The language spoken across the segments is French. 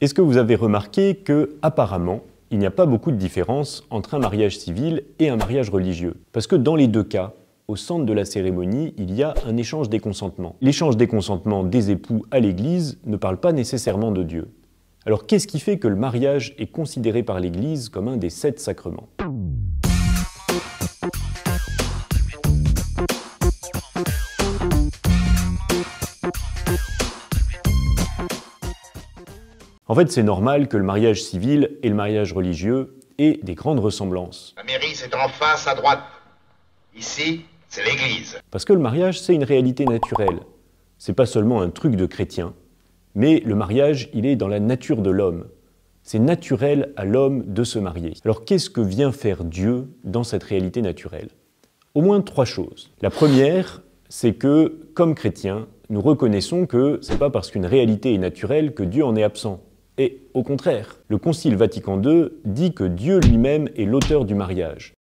Est-ce que vous avez remarqué que, apparemment, il n'y a pas beaucoup de différence entre un mariage civil et un mariage religieux? Parce que dans les deux cas, au centre de la cérémonie, il y a un échange des consentements. L'échange des consentements des époux à l'Église ne parle pas nécessairement de Dieu. Alors qu'est-ce qui fait que le mariage est considéré par l'Église comme un des 7 sacrements? En fait, c'est normal que le mariage civil et le mariage religieux aient des grandes ressemblances. La mairie, c'est en face à droite. Ici, c'est l'église. Parce que le mariage, c'est une réalité naturelle. C'est pas seulement un truc de chrétien, mais le mariage, il est dans la nature de l'homme. C'est naturel à l'homme de se marier. Alors qu'est-ce que vient faire Dieu dans cette réalité naturelle? Au moins 3 choses. La première, c'est que, comme chrétiens, nous reconnaissons que c'est pas parce qu'une réalité est naturelle que Dieu en est absent. Et au contraire, le Concile Vatican II dit que Dieu lui-même est l'auteur du mariage.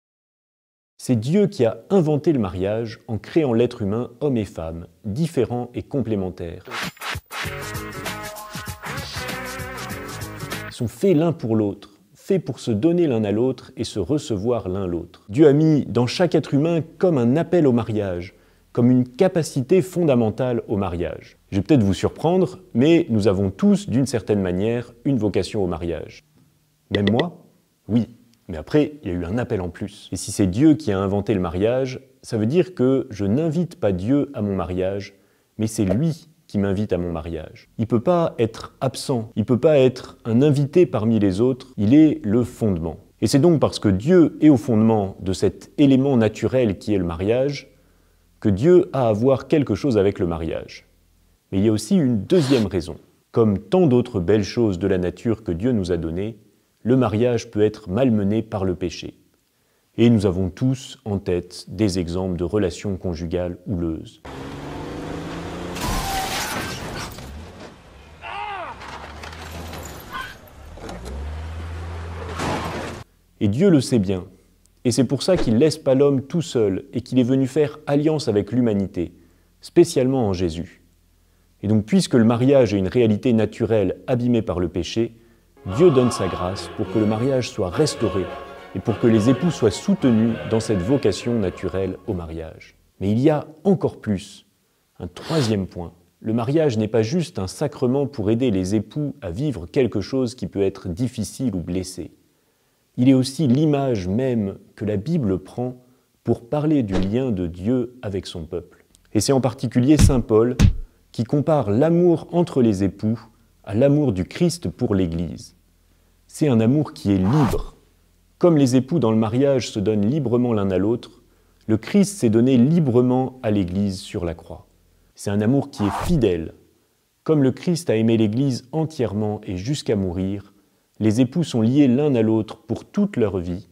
C'est Dieu qui a inventé le mariage en créant l'être humain, homme et femme, différents et complémentaires. Ils sont faits l'un pour l'autre, faits pour se donner l'un à l'autre et se recevoir l'un l'autre. Dieu a mis dans chaque être humain comme un appel au mariage, comme une capacité fondamentale au mariage. Je vais peut-être vous surprendre, mais nous avons tous, d'une certaine manière, une vocation au mariage. Même moi? Oui. Mais après, il y a eu un appel en plus. Et si c'est Dieu qui a inventé le mariage, ça veut dire que je n'invite pas Dieu à mon mariage, mais c'est lui qui m'invite à mon mariage. Il ne peut pas être absent, il ne peut pas être un invité parmi les autres, il est le fondement. Et c'est donc parce que Dieu est au fondement de cet élément naturel qui est le mariage, que Dieu a à voir quelque chose avec le mariage. Mais il y a aussi une deuxième raison. Comme tant d'autres belles choses de la nature que Dieu nous a données, le mariage peut être malmené par le péché. Et nous avons tous en tête des exemples de relations conjugales houleuses. Et Dieu le sait bien. Et c'est pour ça qu'il ne laisse pas l'homme tout seul et qu'il est venu faire alliance avec l'humanité, spécialement en Jésus. Et donc, puisque le mariage est une réalité naturelle abîmée par le péché, Dieu donne sa grâce pour que le mariage soit restauré et pour que les époux soient soutenus dans cette vocation naturelle au mariage. Mais il y a encore plus, un troisième point. Le mariage n'est pas juste un sacrement pour aider les époux à vivre quelque chose qui peut être difficile ou blessé. Il est aussi l'image même que la Bible prend pour parler du lien de Dieu avec son peuple. Et c'est en particulier saint Paul qui compare l'amour entre les époux à l'amour du Christ pour l'Église. C'est un amour qui est libre. Comme les époux dans le mariage se donnent librement l'un à l'autre, le Christ s'est donné librement à l'Église sur la croix. C'est un amour qui est fidèle. Comme le Christ a aimé l'Église entièrement et jusqu'à mourir, les époux sont liés l'un à l'autre pour toute leur vie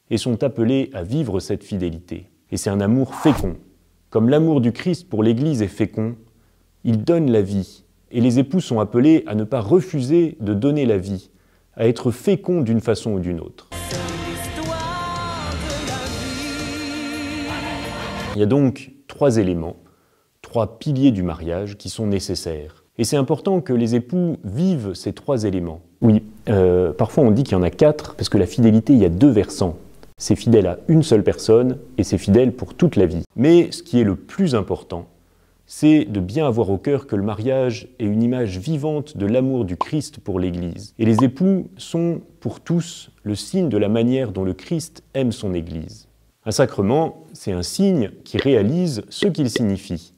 et sont appelés à vivre cette fidélité. Et c'est un amour fécond. Comme l'amour du Christ pour l'Église est fécond, il donne la vie. Et les époux sont appelés à ne pas refuser de donner la vie, à être féconds d'une façon ou d'une autre. Il y a donc 3 éléments, 3 piliers du mariage qui sont nécessaires. Et c'est important que les époux vivent ces 3 éléments. Oui, parfois on dit qu'il y en a 4, parce que la fidélité, il y a 2 versants. C'est fidèle à une seule personne, et c'est fidèle pour toute la vie. Mais ce qui est le plus important, c'est de bien avoir au cœur que le mariage est une image vivante de l'amour du Christ pour l'Église. Et les époux sont, pour tous, le signe de la manière dont le Christ aime son Église. Un sacrement, c'est un signe qui réalise ce qu'il signifie.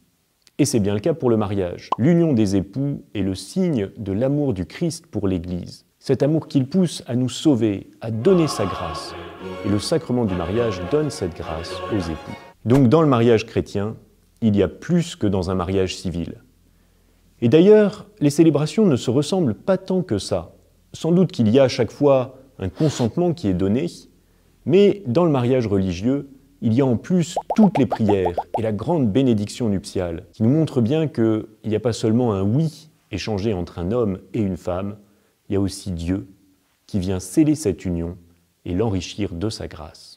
Et c'est bien le cas pour le mariage. L'union des époux est le signe de l'amour du Christ pour l'Église. Cet amour qu'il pousse à nous sauver, à donner sa grâce. Et le sacrement du mariage donne cette grâce aux époux. Donc dans le mariage chrétien, il y a plus que dans un mariage civil. Et d'ailleurs, les célébrations ne se ressemblent pas tant que ça. Sans doute qu'il y a à chaque fois un consentement qui est donné, mais dans le mariage religieux, il y a en plus toutes les prières et la grande bénédiction nuptiale, qui nous montre bien qu'il n'y a pas seulement un oui échangé entre un homme et une femme, il y a aussi Dieu qui vient sceller cette union et l'enrichir de sa grâce.